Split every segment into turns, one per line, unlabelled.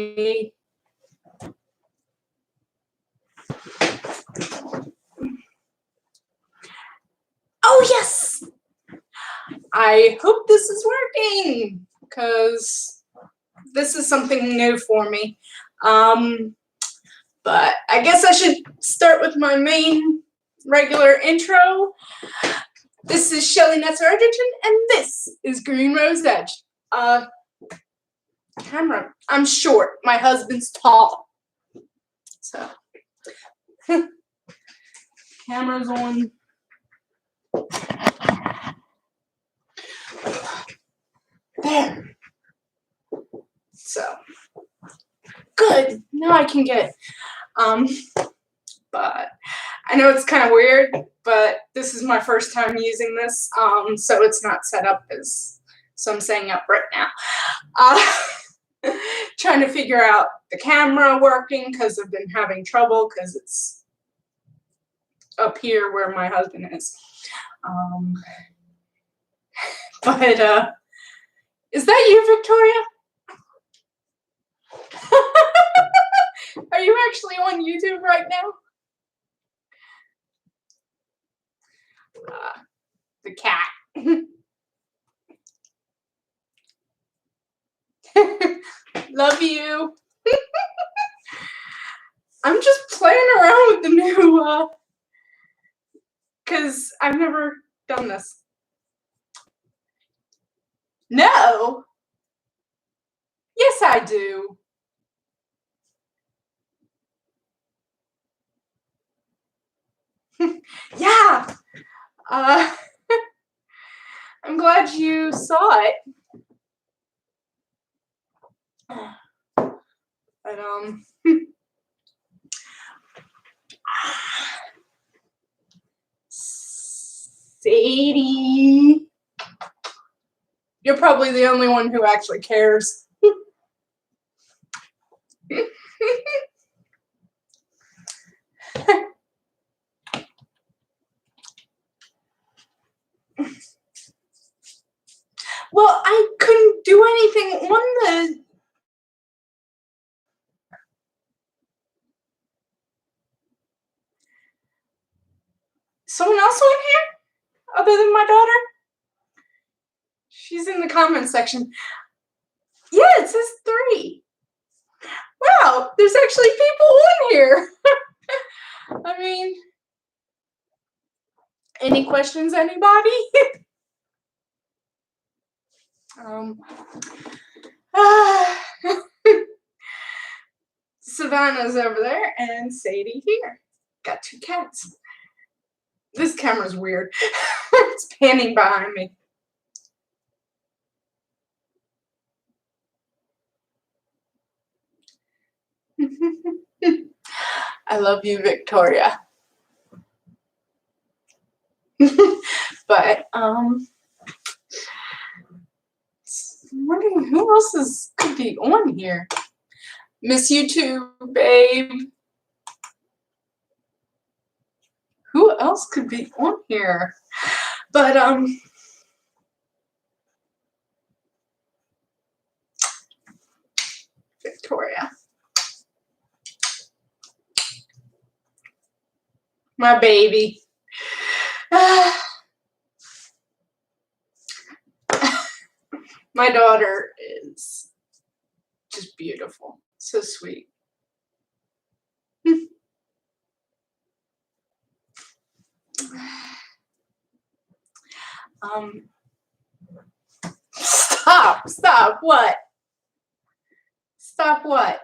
Oh, yes! I hope this is working, because this is something new for me. But I guess I should start with my main regular intro. This is Shelly Netzer-Edgerton, and this is Green Rose Edge. Camera. I'm short. My husband's tall. So, camera's on. There. So, good. Now I can get, but I know it's kind of weird, but this is my first time using this, so it's not set up as, so I'm setting up right now. Trying to figure out the camera working, because I've been having trouble, because it's up here where my husband is. But, is that you, Victoria? Are you actually on YouTube right now? The cat. Love you. I'm just playing around with the new, because I've never done this. No. Yes, I do. Yeah. I'm glad you saw it. But, Sadie. You're probably the only one who actually cares. Well, I couldn't do anything on the... Someone else on here? Other than my daughter? She's in the comment section. Yeah, it says 3. Wow, there's actually people on here. I mean, any questions, anybody? Savannah's over there and Sadie here. Got 2 cats. This camera's weird. It's panning behind me. I love you, Victoria. But, I'm wondering who else could be on here. Miss you too, babe. Who else could be on here? But, Victoria. My baby. My daughter is just beautiful. So sweet. Stop, what? Stop what?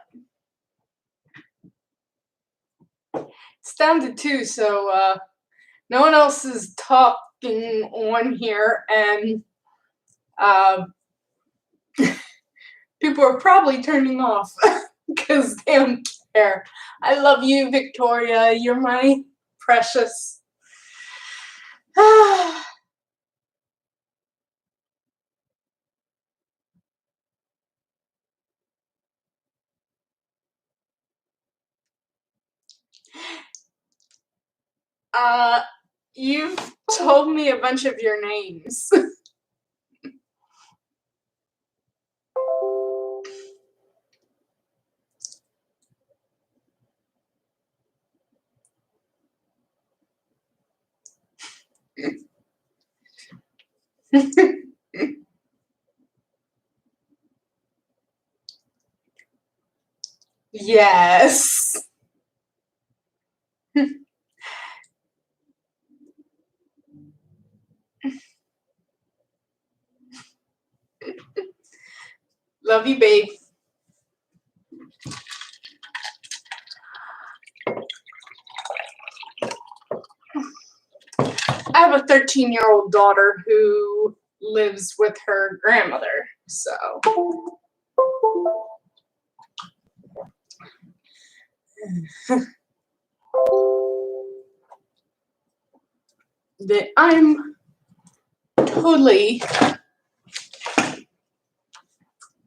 It's down to 2, so, no one else is talking on here, and, people are probably turning off, because they don't care. I love you, Victoria. You're my precious. You've told me a bunch of your names. Yes. Love you, babe. I have a 13-year-old daughter who lives with her grandmother, so that I'm totally.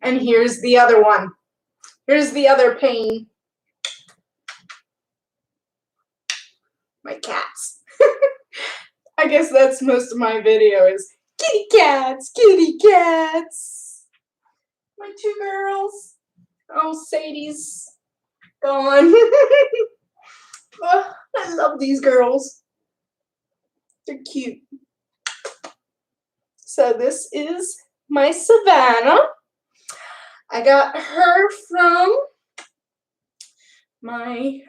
And here's the other one. Here's the other pain. My cats. I guess that's most of my video is kitty cats, kitty cats. My two girls. Oh, Sadie's gone. Oh, I love these girls. They're cute. So this is my Savannah. I got her from my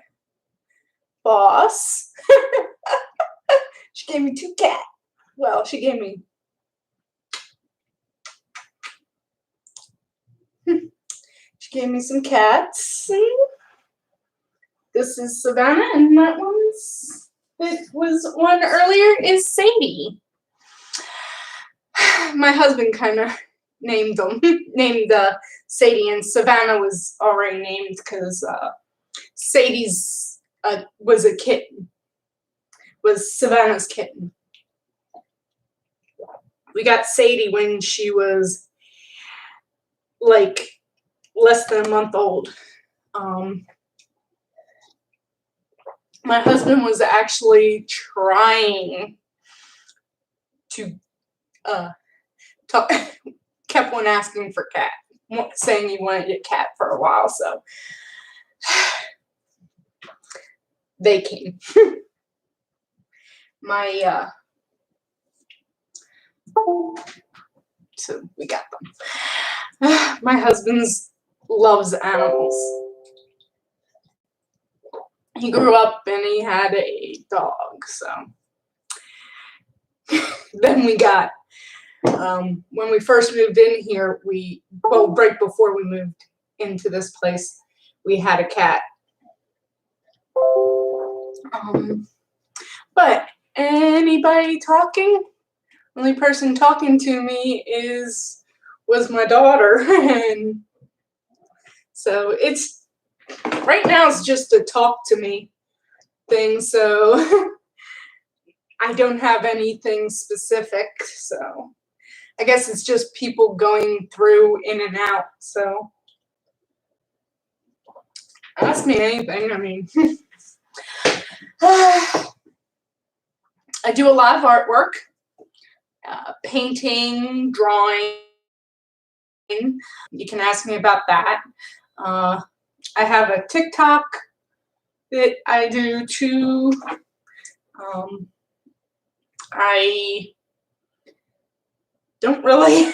boss. She gave me two cats. Well, she gave me some cats. This is Savannah, and that was one earlier is Sadie. My husband kind of named them, named Sadie, and Savannah was already named because Sadie's was a kitten, was Savannah's kitten. We got Sadie when she was like less than a month old. My husband was actually trying to kept on asking for cat, saying he wanted a cat for a while, so they came. So we got them. My husband loves animals. He grew up and he had a dog, so then we got when we first moved in here, right before we moved into this place, we had a cat. But anybody talking? Only person talking to me was my daughter, and so it's right now it's just a talk to me thing. So I don't have anything specific. So I guess it's just people going through in and out. So ask me anything. I mean, I do a lot of artwork, painting, drawing. You can ask me about that. I have a TikTok that I do too. I don't really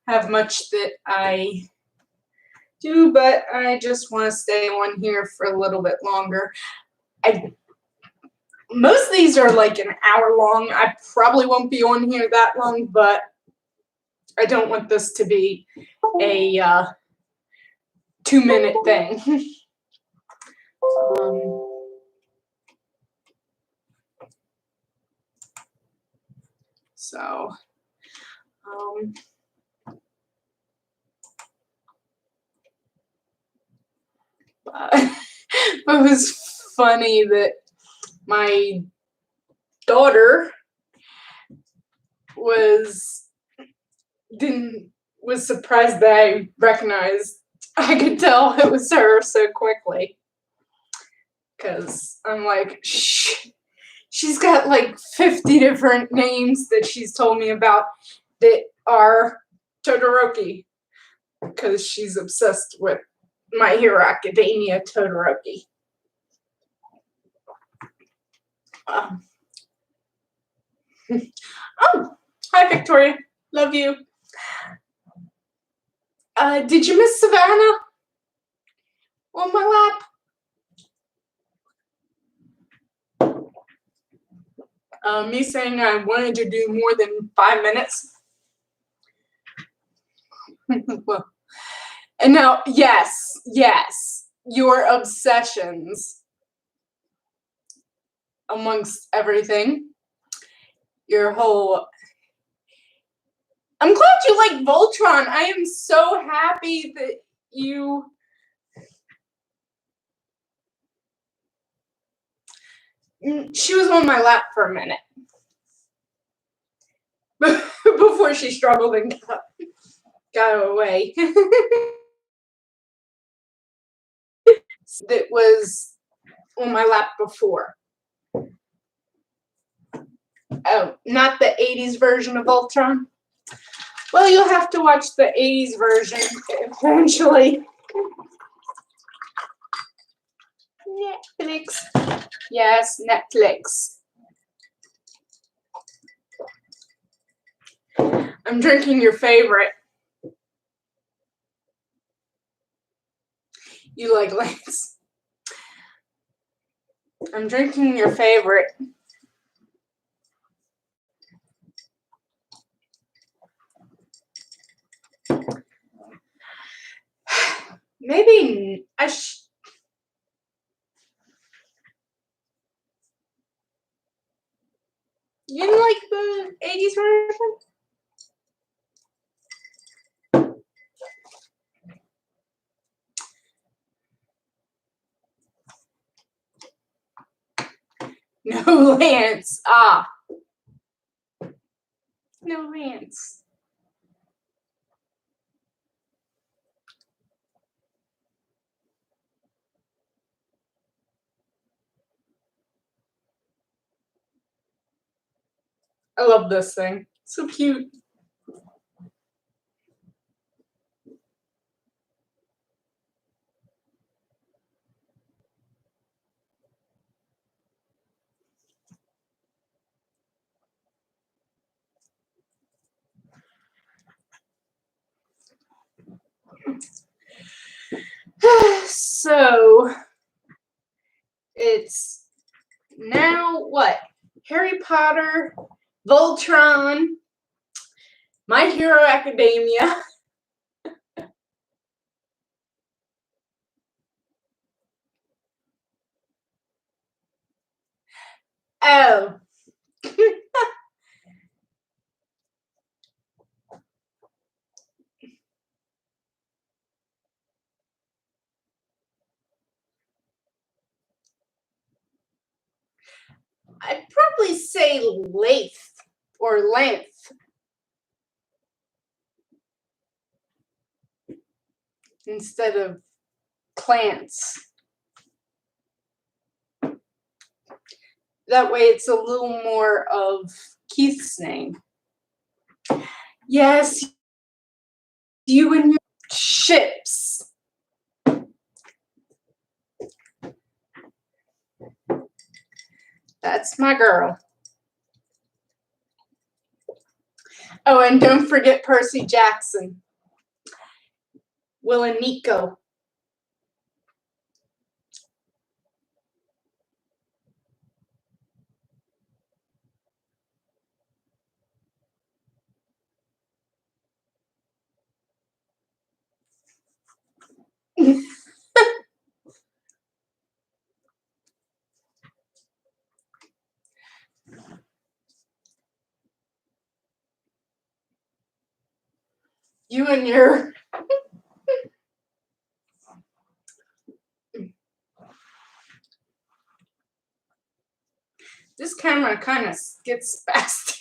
have much that I do, but I just want to stay on here for a little bit longer. Most of these are like an hour long. I probably won't be on here that long, but I don't want this to be a 2-minute thing. So, but it was funny that my daughter was surprised that I recognized. I could tell it was her so quickly, because I'm like, she's got like 50 different names that she's told me about that are Todoroki, because she's obsessed with My Hero Academia Todoroki. Oh, hi, Victoria. Love you. Did you miss Savannah on my lap? Me saying I wanted to do more than 5 minutes. Well, and now, yes, your obsessions amongst everything, your whole. I'm glad you like Voltron. I am so happy that you. She was on my lap for a minute before she struggled and got away. That was on my lap before. Oh, not the 80s version of Voltron? Well, you'll have to watch the 80s version eventually. Netflix. Yes, Netflix. I'm drinking your favorite. You like Lance. I'm drinking your favorite. Maybe I You didn't like the 80s version? No Lance. Ah. No Lance. I love this thing. So cute. So it's now what? Harry Potter, Voltron, My Hero Academia. Oh. I'd probably say Lath or length instead of Clance. That way it's a little more of Keith's name. Yes, you and your ships. That's my girl. Oh, and don't forget Percy Jackson. Will and Nico. You and your this camera kind of gets spastic.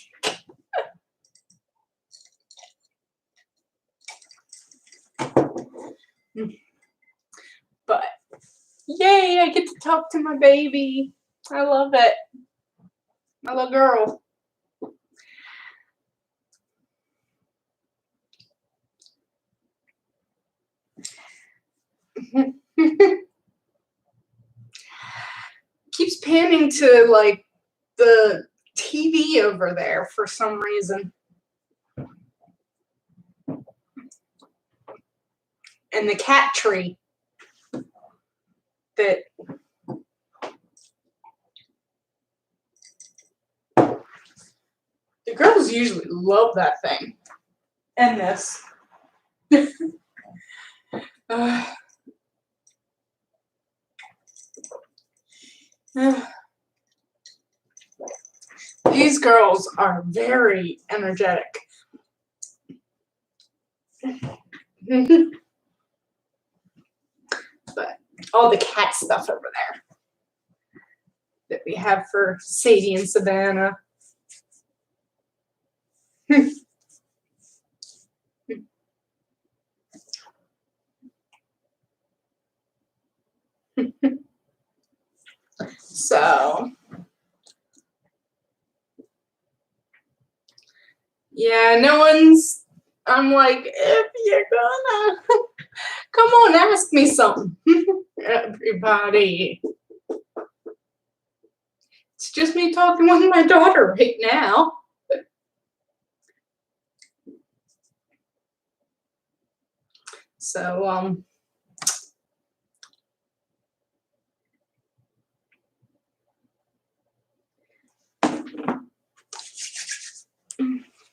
But yay, I get to talk to my baby. I love it. My little girl. Keeps panning to like the TV over there for some reason. And the cat tree that the girls usually love that thing. And this. These girls are very energetic. But all the cat stuff over there that we have for Sadie and Savannah. So, yeah, no one's, I'm like, if you're gonna, come on, ask me something. Everybody. It's just me talking with my daughter right now. So,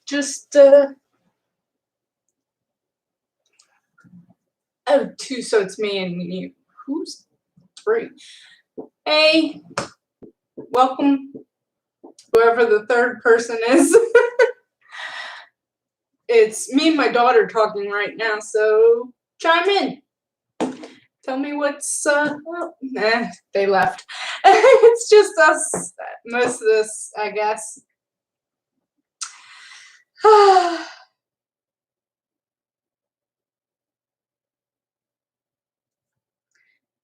just, oh, two, so it's me and you. Who's three? Hey, welcome, whoever the third person is. It's me and my daughter talking right now, so chime in. Tell me what's, well, nah, they left. It's just us, most of this, I guess.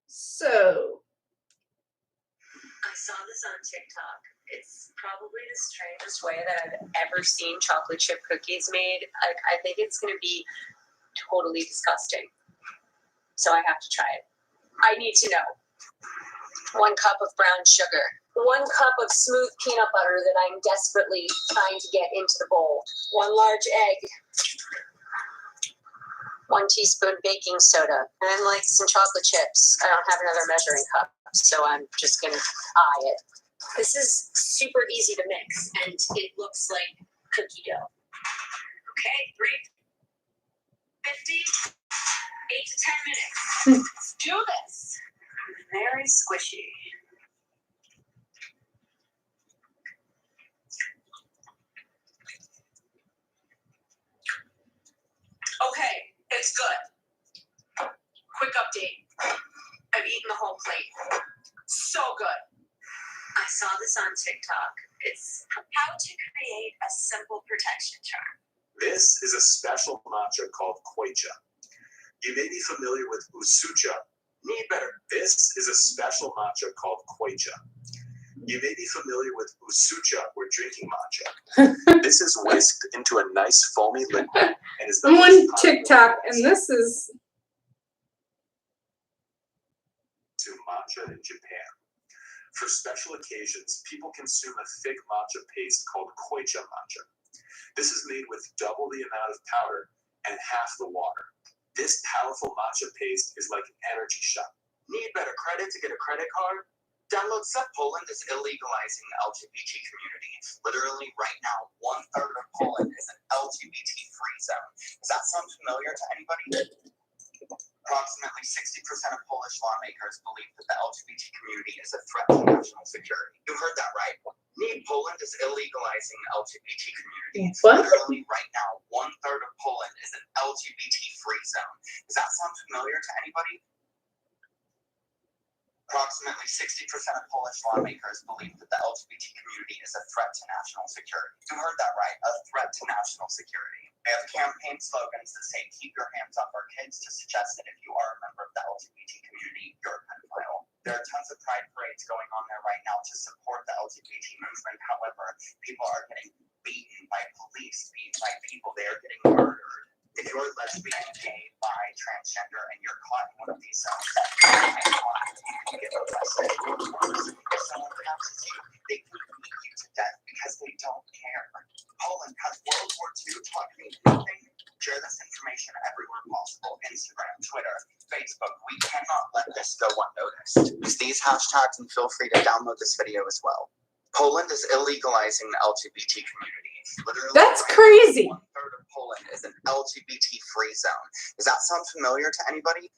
So.
I saw this on TikTok. It's probably the strangest way that I've ever seen chocolate chip cookies made. I think it's going to be totally disgusting. So I have to try it. I need to know. 1 cup of brown sugar. 1 cup of smooth peanut butter that I'm desperately trying to get into the bowl. 1 large egg. 1 teaspoon baking soda. And like some chocolate chips. I don't have another measuring cup, so I'm just going to eye it. This is super easy to mix, and it looks like cookie dough. Okay, 350, 8 to 10 minutes. Let's do this. Very squishy. Okay, it's good. Quick update. I've eaten the whole plate. So good. I saw this on TikTok. It's how to create a simple protection charm.
This is a special matcha called Koicha. You may be familiar with usucha. Need better. This is a special matcha called Koicha. You may be familiar with usucha or drinking matcha. This is whisked into a nice foamy liquid and is the
I'm on
most
TikTok, and this is
to matcha in Japan. For special occasions, people consume a thick matcha paste called Koicha matcha. This is made with double the amount of powder and half the water. This powerful matcha paste is like an energy shot. Need better credit to get a credit card? Download SEP. Poland is illegalizing the LGBT community. Literally right now, 1/3 of Poland is an LGBT-free zone. Does that sound familiar to anybody? Approximately 60% of Polish lawmakers believe that the LGBT community is a threat to national security. You heard that right. Poland is illegalizing the LGBT community.
What?
Literally right now, 1/3 of Poland is an LGBT-free zone. Does that sound familiar to anybody? Approximately 60% of Polish lawmakers believe that the LGBT community is a threat to national security. You heard that right, a threat to national security. They have campaign slogans that say, keep your hands off our kids, to suggest that if you are a member of the LGBT community, you're a pedophile. There are tons of pride parades going on there right now to support the LGBT movement. However, people are getting beaten by police, beaten by people. They are getting murdered. If you're lesbian, gay, bi, transgender, and you're caught in one of these zones, you get arrested. If someone pronounces you, they can beat you to death because
cannot let this go unnoticed. Use these hashtags and feel free to download this video as well. Poland is illegalizing the LGBT community. Literally,
That's
right
crazy.
now, 1/3 of Poland is an LGBT-free zone. Does that sound familiar to anybody?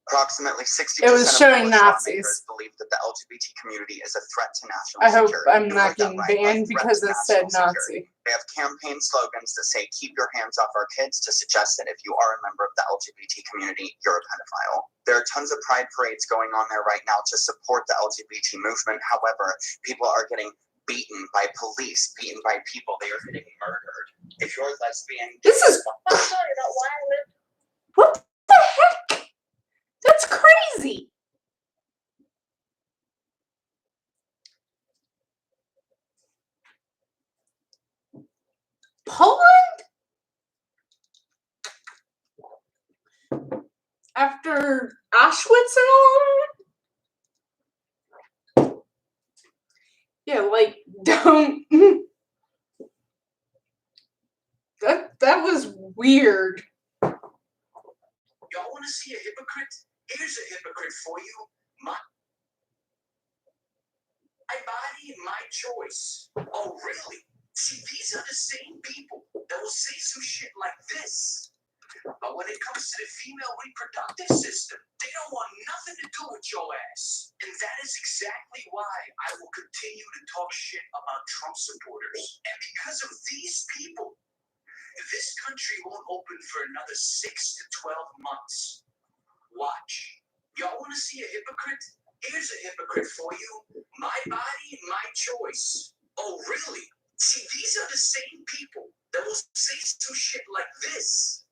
Approximately 60%
It was
of
showing
Polish
Nazis.
lawmakers believe that the LGBT community is a threat to national
I hope
security.
I'm
You
not
heard that
getting
right, a
banned
threat
because
to
it said
national security.
Nazi.
They have campaign slogans that say, "Keep your hands off our kids," to suggest that if you are a member of the LGBT community, you're a pedophile. There are tons of pride parades going on there right now to support the LGBT movement. However, people are getting beaten by police, beaten by people. They are getting murdered. If you're lesbian,
This is.
I'm sorry about why I live.
What the heck? That's crazy. Poland? After Auschwitz and all? Yeah, like, don't. That was weird.
Y'all want to see a hypocrite? Here's a hypocrite for you. My body, my choice. Oh, really? See, these are the same people that will say some shit like this. But when it comes to the female reproductive system, they don't want nothing to do with your ass. And that is exactly why I will continue to talk shit about Trump supporters. And because of these people, this country won't open for another 6 to 12 months. Watch. Y'all want to see a hypocrite? Here's a hypocrite for you. My body, my choice. Oh, really? See, these are the same people that will say some shit like this.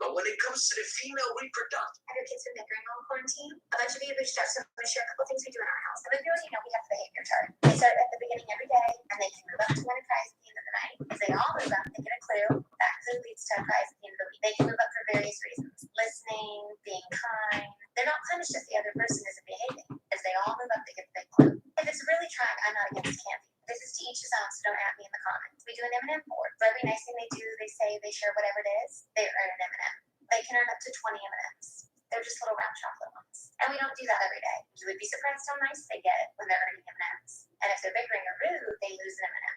But when it comes to the female reproductive...
Have your kids been bickering on quarantine? A bunch of you reached out, so I'm going to share a couple things we do in our house. Some of you already know we have a behavior chart. They start at the beginning every day, and they can move up to when it cries at the end of the night. If they all move up, they get a clue. That clue leads to a prize at the end of the week. They can move up for various reasons. Listening, being kind. They're not punished if the other person isn't behaving. As they all move up, they get the big clue. If it's really trying, I'm not against candy. This is to each his own, so don't at me in the comments. We do an M&M board. For every nice thing they do, they say, they share whatever it is, they earn an M&M. They can earn up to 20 M&Ms. They're just little round chocolate ones. And we don't do that every day. You would be surprised how nice they get when they're earning M&Ms. And if they're bickering or rude, they lose an M&M.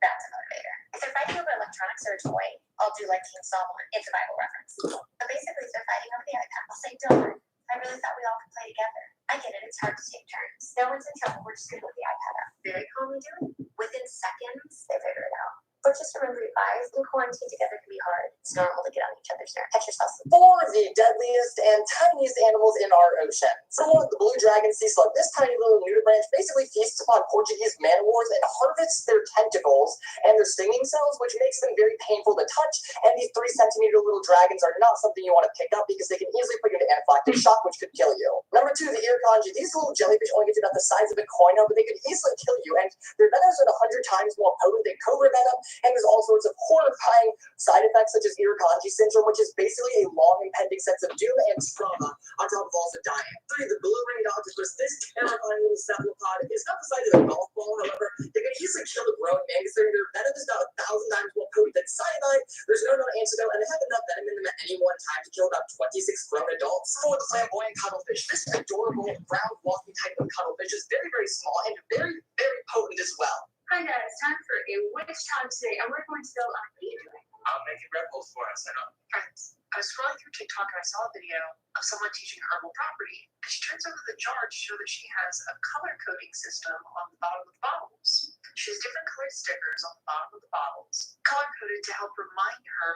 That's a motivator. If they're fighting over electronics or a toy, I'll do like King Solomon. It's a Bible reference. But basically, if they're fighting over the iPad, I'll say, "Don't worry. I really thought we all could play together." I get it. It's hard to take turns. No one's in trouble. We're just going to put the iPad up. Very calmly do it. Within seconds, they figure it out. But just remember, you guys, in quarantine together can be hard. It's normal to get on each other's nerves. Catch yourself.
For the deadliest and tiniest animals in our ocean. For the blue dragon sea slug, this tiny little nudibranch basically feasts upon Portuguese man-o-wars and harvests their tentacles and their stinging cells, which makes them very painful to touch. And these 3-centimeter little dragons are not something you want to pick up because they can easily put you into anaphylactic shock, which could kill you. Number 2, the irkonji. These little jellyfish only get to about the size of a coin, but they could easily kill you. And their venoms are 100 times more potent than cobra venom. And there's all sorts of horrifying side effects such as irkonji syndrome, which is basically a long impending sense of doom and trauma on top of also dying. 3, the blue ringed octopus. This terrifying little cephalopod is not the size of a golf ball, however, they can easily kill a grown man because their venom is about 1,000 times more potent than cyanide. There's no known antidote, and they have enough venom in them at any one time to kill about 26 grown adults. For the flamboyant cuttlefish, this adorable round walking type of cuttlefish is very, very small and very, very potent as well.
Hi guys, time for a witch time today, and we're going to go on. What are you doing?
I'm making red bulls for us.
Friends, I was scrolling through TikTok and I saw a video of someone teaching herbal property, and she turns over the jar to show that she has a color coding system on the bottom of the bottles. She has different colored stickers on the bottom of the bottles, color coded to help remind her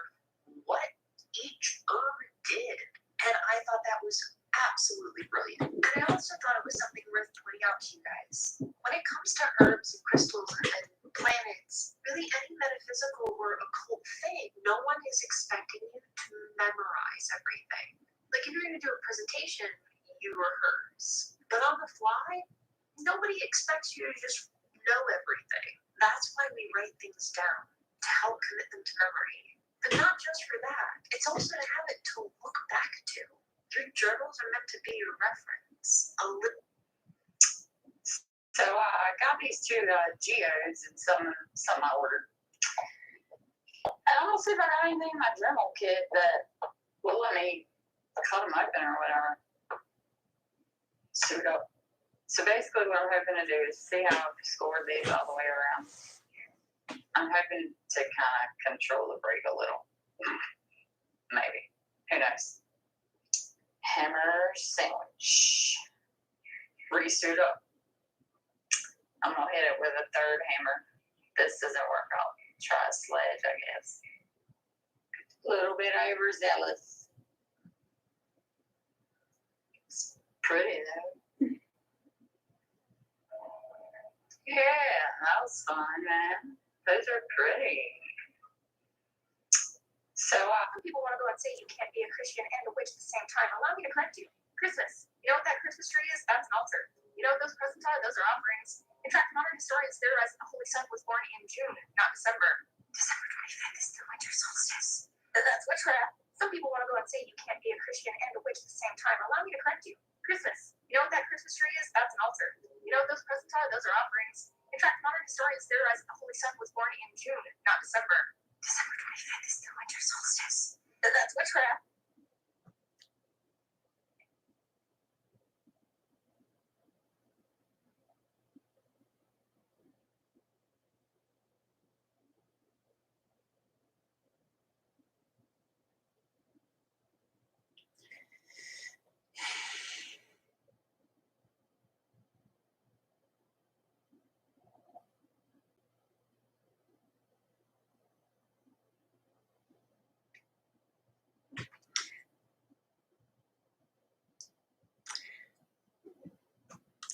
what each herb did. And I thought that was absolutely brilliant. And I also thought it was something worth pointing out to you guys. When it comes to herbs and crystals and planets, really any metaphysical or occult thing, no one is expecting you to memorize everything. Like if you're going to do a presentation, you rehearse. But on the fly, nobody expects you to just know everything. That's why we write things down, to help commit them to memory. But not just for that. It's also to have it to look back to. Your journals are meant to be your reference.
So I got these 2 geodes and some I ordered. I don't see if I got anything in my journal kit that will let me cut them open or whatever. Suit up. So basically what I'm hoping to do is see how I've scored these all the way around. I'm hoping to kind of control the break a little. Maybe. Who knows? Hammer sandwich. Re-suit up. I'm going to hit it with a third hammer. This doesn't work out. Try a sledge, I guess. A little bit overzealous. It's pretty though. Yeah, that was fun, man. Those are pretty. So, people want to go and say you can't be a Christian and a witch at the same time. Allow me to correct you. Christmas. You know what that Christmas tree is? That's an altar. You know what those presents are? Those are offerings. In fact, modern historians theorize that the Holy Sun was born in June, not December. December 25th is the winter solstice. That's witchcraft. Some people want to go and say you can't be a Christian and a witch at the same time. Allow me to correct you. Christmas. You know what that Christmas tree is? That's an altar. You know what those presents are? Those are offerings. In fact, modern historians theorize that the Holy Sun was born in June, not December. December 25th is the winter solstice. That's witchcraft.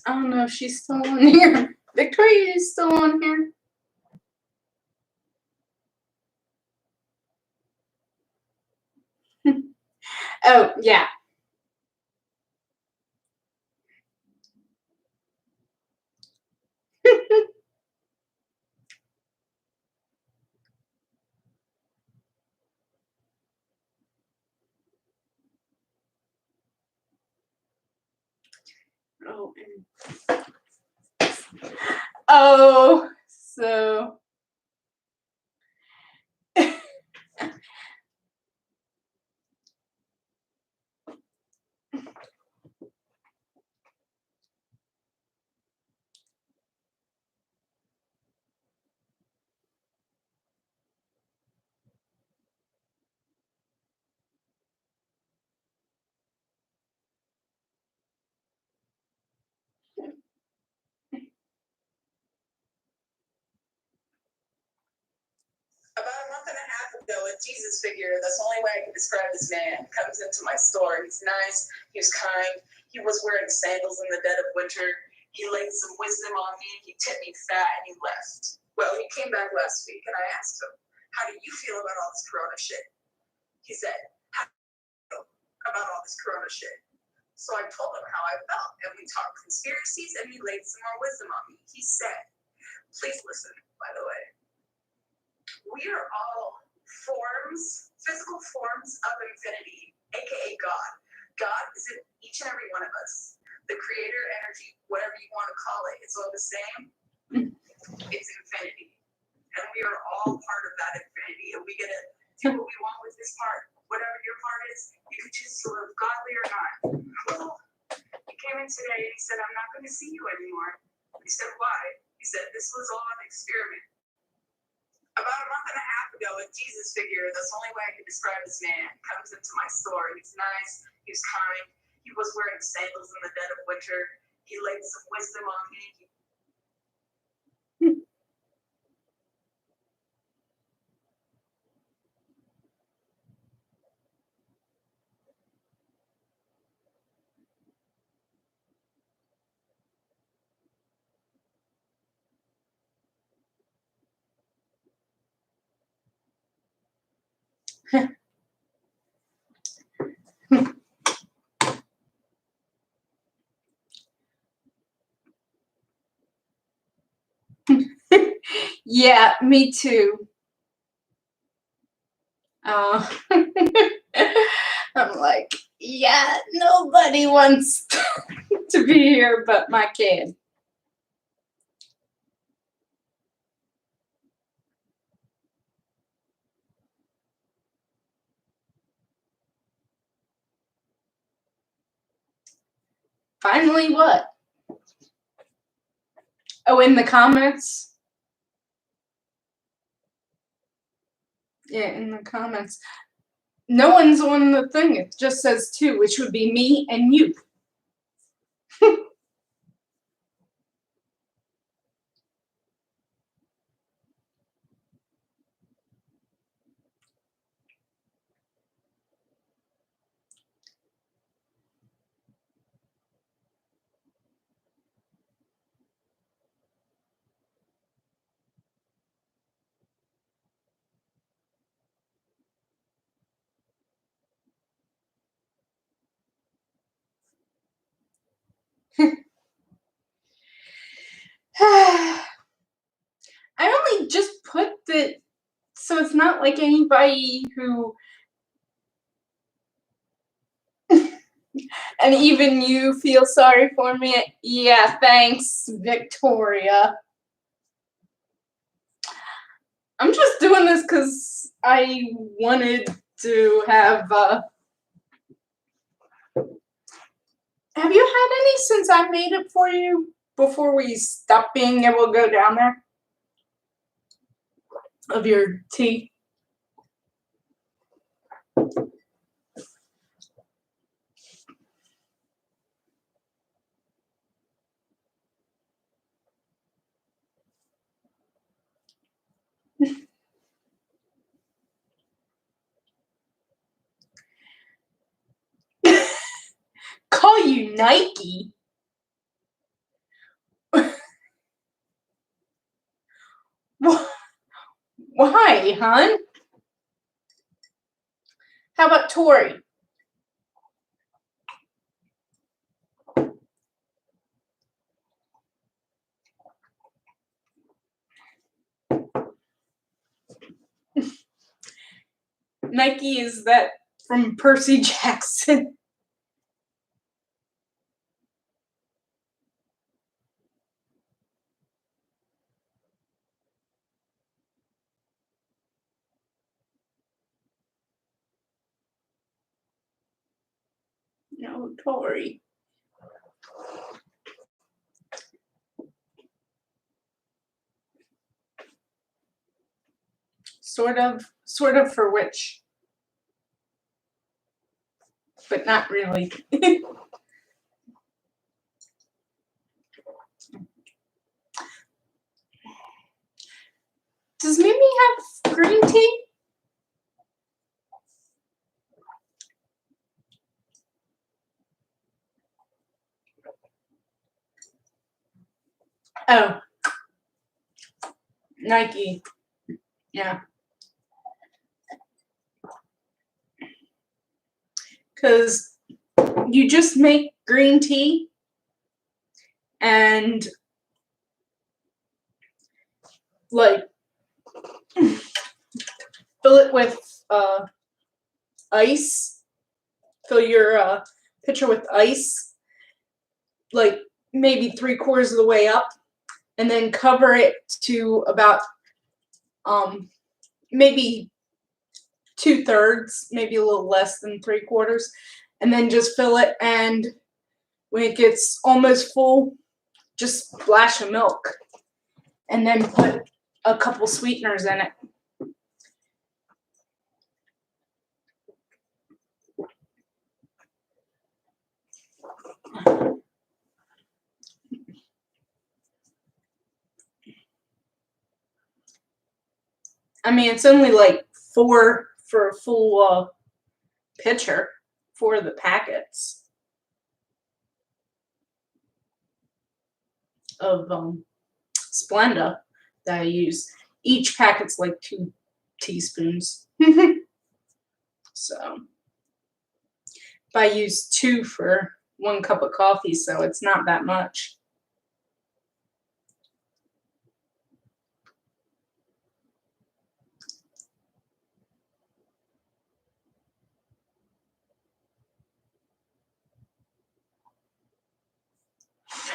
I don't know if she's still on here. Victoria is still on here. Oh, yeah. Oh, oh, so
About a month and a half ago, a Jesus figure, that's the only way I can describe this man, comes into my store. He's nice, he was kind, he was wearing sandals in the dead of winter. He laid some wisdom on me, he tipped me fat, and he left. Well, he came back last week, and I asked him, how do you feel about all this corona shit? He said, how do you feel about all this corona shit? So I told him how I felt, and we talked conspiracies, and he laid some more wisdom on me. He said, please listen, by the way. We are all forms, physical forms of infinity, aka God. God is in each and every one of us. The creator energy, whatever you want to call it, it's all the same. It's infinity. And we are all part of that infinity. And we get to do what we want with this part. Whatever your part is, you can choose to live godly or not. Well, he came in today and he said, I'm not going to see you anymore. He said, why? He said, this was all an experiment. About a month and a half ago, a Jesus figure, that's the only way I can describe this man, comes into my store. He's nice, he's kind, he was wearing sandals in the dead of winter. He laid some wisdom on me.
yeah, me too. I'm like, yeah, nobody wants to be here but my kid. Finally what? Oh, in the comments? Yeah, in the comments. No one's on the thing. It just says two, which would be me and you. I only just put the, so it's not like anybody who, and even you feel sorry for me. Yeah, thanks, Victoria. I'm just doing this because I wanted to have you had any since I made it for you before we stopped being able to go down there? Of your tea? Call you Nike? Why, hon? How about Tori? Nike is that from Percy Jackson. No, Tori. Sort of for which, but not really. Does Mimi have green tea? Oh, Nike. Yeah. Because you just make green tea and like fill it with ice. Fill your pitcher with ice, like maybe 3/4 of the way up, and then cover it to about maybe 2/3, maybe a little less than 3/4, and then just fill it. And when it gets almost full, just splash of milk, and then put a couple sweeteners in it. I mean, it's only like 4 for a full pitcher, 4 of the packets of Splenda that I use. Each packet's like 2 teaspoons. So, if I use 2 for 1 cup of coffee, so it's not that much.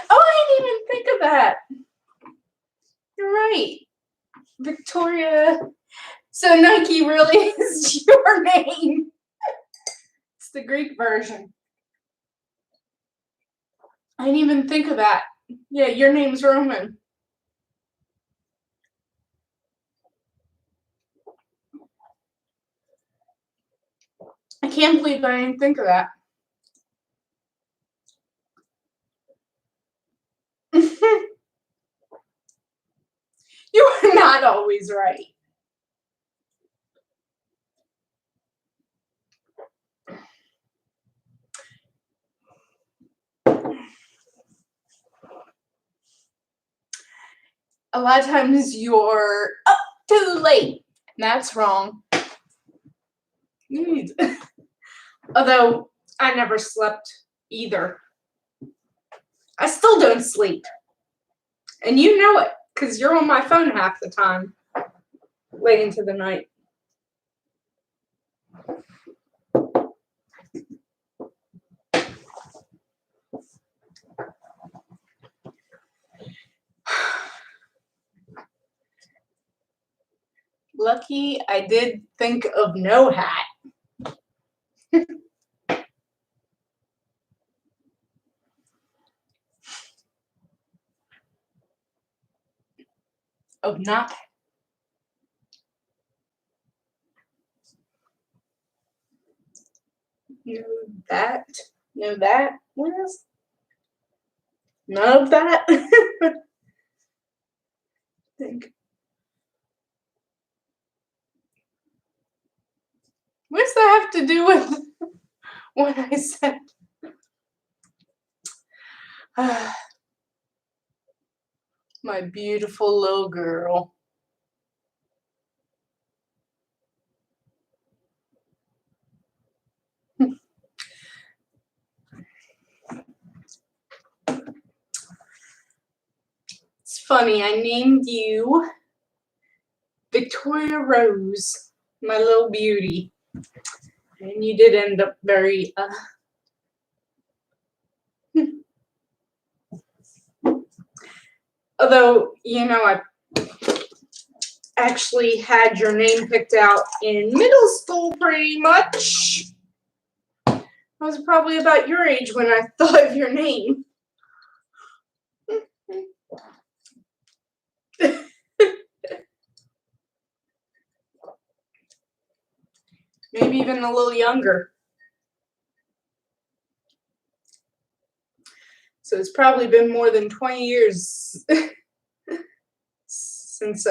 Oh, I didn't even think of that. You're right. Victoria. So Nike really is your name. It's the Greek version. I didn't even think of that. Yeah, your name's Roman. I can't believe I didn't think of that. You are not always right. A lot of times you're up too late. And that's wrong. Although I never slept either. I still don't sleep. And you know it, because you're on my phone half the time, late into the night. Lucky I did think of no hat. Of not. No that. No that. What else? None of that. Think. What does that have to do with what I said? My beautiful little girl. It's funny, I named you Victoria Rose, my little beauty. And you did end up very, although, you know, I actually had your name picked out in middle school pretty much. I was probably about your age when I thought of your name. Maybe even a little younger. So it's probably been more than 20 years since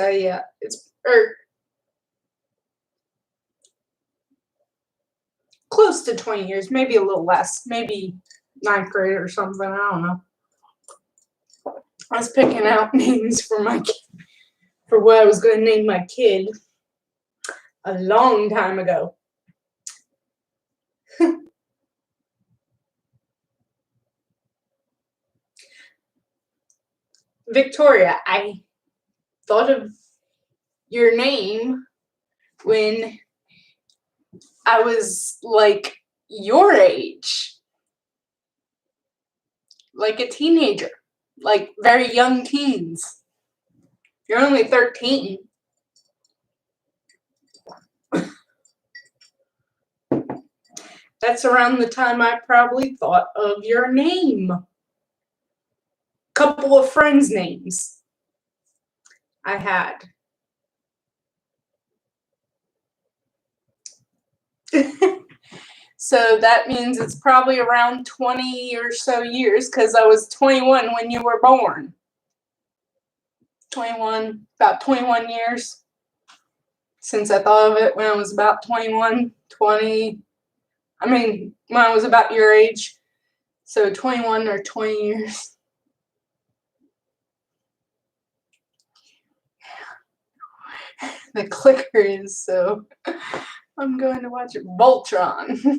close to 20 years, maybe a little less, maybe 9th grade or something, I don't know. I was picking out names for what I was going to name my kid a long time ago. Victoria, I thought of your name when I was like your age, like a teenager, like very young teens. You're only 13. That's around the time I probably thought of your name. Couple of friends' names I had. So that means it's probably around 20 or so years because I was 21 when you were born. 21, about 21 years since I thought of it when I was about 21, 20. I mean, when I was about your age. So 21 or 20 years. The clicker is so. I'm going to watch Voltron.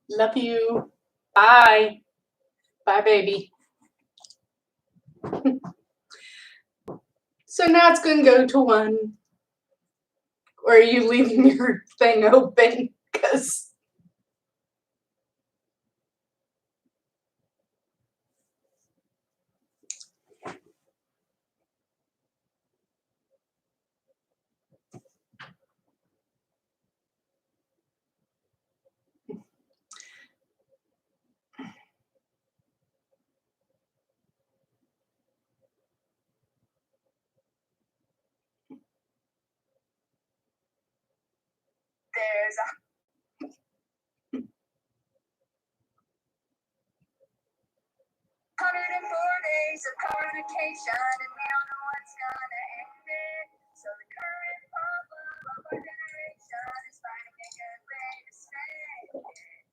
Love you. Bye. Bye, baby. So now it's going to go to 1. Or are you leaving your thing open? Because
There's 104 days of codification, and we don't know what's gonna end it. So the current problem of our generation is finding a good way to spend it.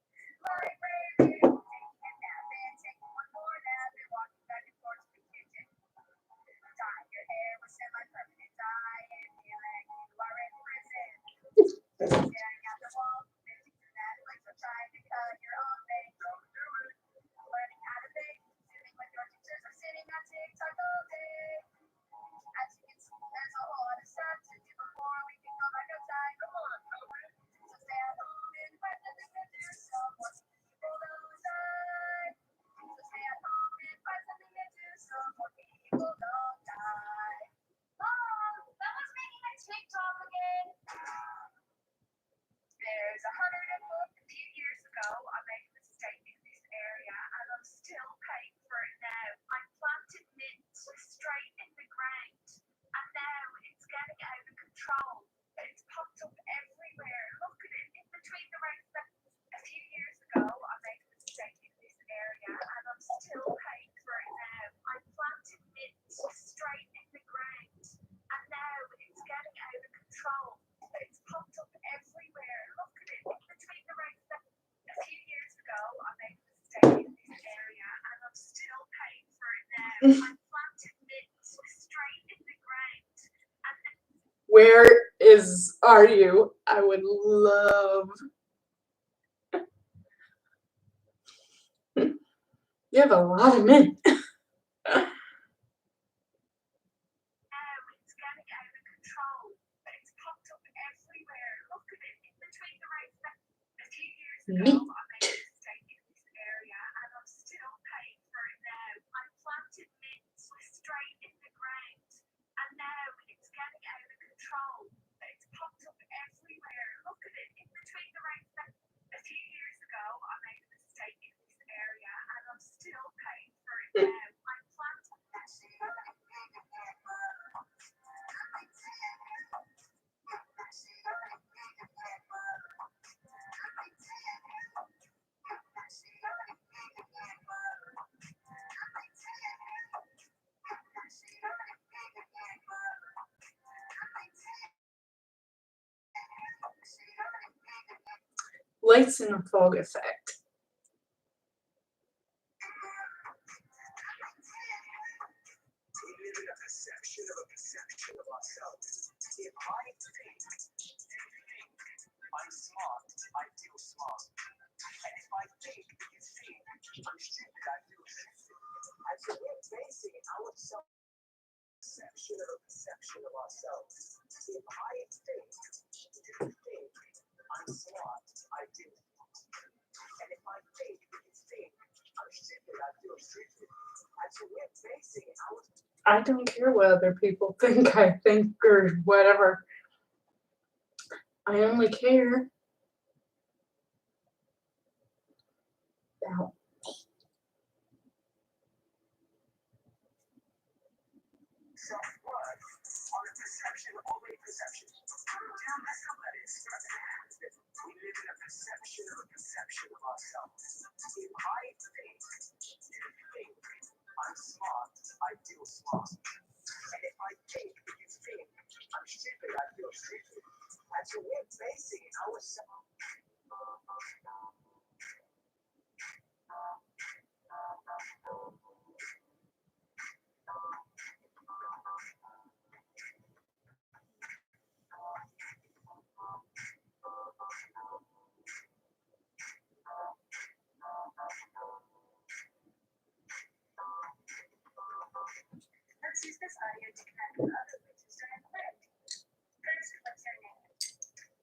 Like raping, taking a nap, and taking one more nap, and walking back and forth to the kitchen. Dyeing your hair with semi-permanent dye, and feeling you are in prison. Staring at the wall, bitching to Netflix, or trying to cut your own thing. Don't do it. Learning how to bake, sitting with your teachers, or sitting on TikTok all day. As you can see, there's a whole lot of stuff to do before we can go back outside. Come on, children. So stay at home and find something to do so more people don't die. So stay at home and find something to do so more people don't die. Mom, that was making a TikTok again. There's 100 a few years ago, I made a mistake in this area, and I'm still paying for it now. I planted mint straight in the ground, and now it's getting out of control. It's popped up everywhere. Look at it, in between the rains. A few years ago, I made a mistake in this area, and I'm still paying for it now. I planted mint straight in the ground, and now it's getting out of control. It's popped up everywhere. Look at it, in between the rains. A few years ago, I made a mistake in this area, and I'm still paying for it now. I planted mint straight in the ground, and
where are you? I would love. You have a lot of mint.
now it's getting out of control. It's popped up everywhere. Look at it, in between the rains. A few years ago,
Mint.
I made a mistake in this area, and I'm still paying for it now. I planted mint straight in the ground, and now it's getting out of control. It's popped up everywhere. Look at it, in between the rains. A few years ago, I made a mistake in this area, and I'm still paying for it now. I planted
Lights and a fog effect.
We live in a perception of ourselves. If I think I'm smart, I feel smart. And if I think you think I'm stupid, I feel stupid. And so we're basing our perception of ourselves. If I think you think I'm smart, I do. And if I think you think I'm stupid, I feel stupid. And so we're basing our
I don't care what other people think I think or whatever. I only care about
self-worth on a perception, only perception. Damn, that's how that is. We live in a perception of ourselves. If I think you think I'm smart, I feel smart. And if I think you think I'm stupid, I feel stupid. And so we're basing ourselves.
you to connect with other witches during the night. First, what's your name?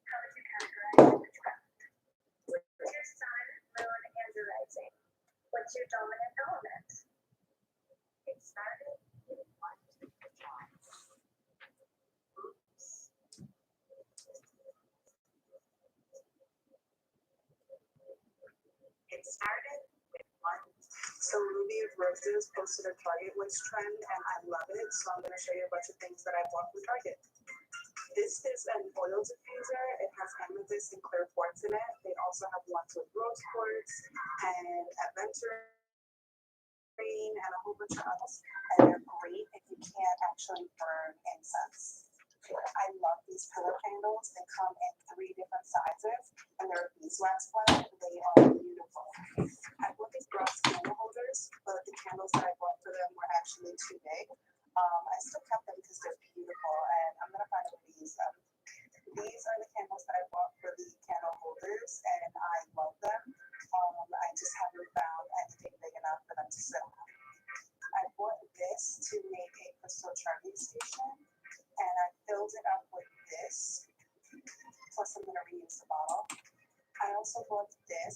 How would you categorize witchcraft? What's your sun, moon, and your rising? What's your dominant element? It started with one jar. Oops. It started with one.
So Ruby of Roses posted a Target witch trend and I love it. So I'm going to show you a bunch of things that I bought from Target. This is an oil diffuser. It has amethyst and clear quartz in it. They also have ones with rose quartz and aventurine and a whole bunch of others. And they're great if you can't actually burn incense. I love these pillow candles. They come in 3 different sizes and they're beeswax blend. They are beautiful. I bought these brass candle holders, but the candles that I bought for them were actually too big. I still kept them because they're beautiful and I'm going to find a way to use them. These are the candles that I bought for the candle holders and I love them. I just haven't found anything big enough for them to sit on. I bought this to make a crystal charging station and I filled it up with this. Plus I'm going to reuse the bottle. I also bought this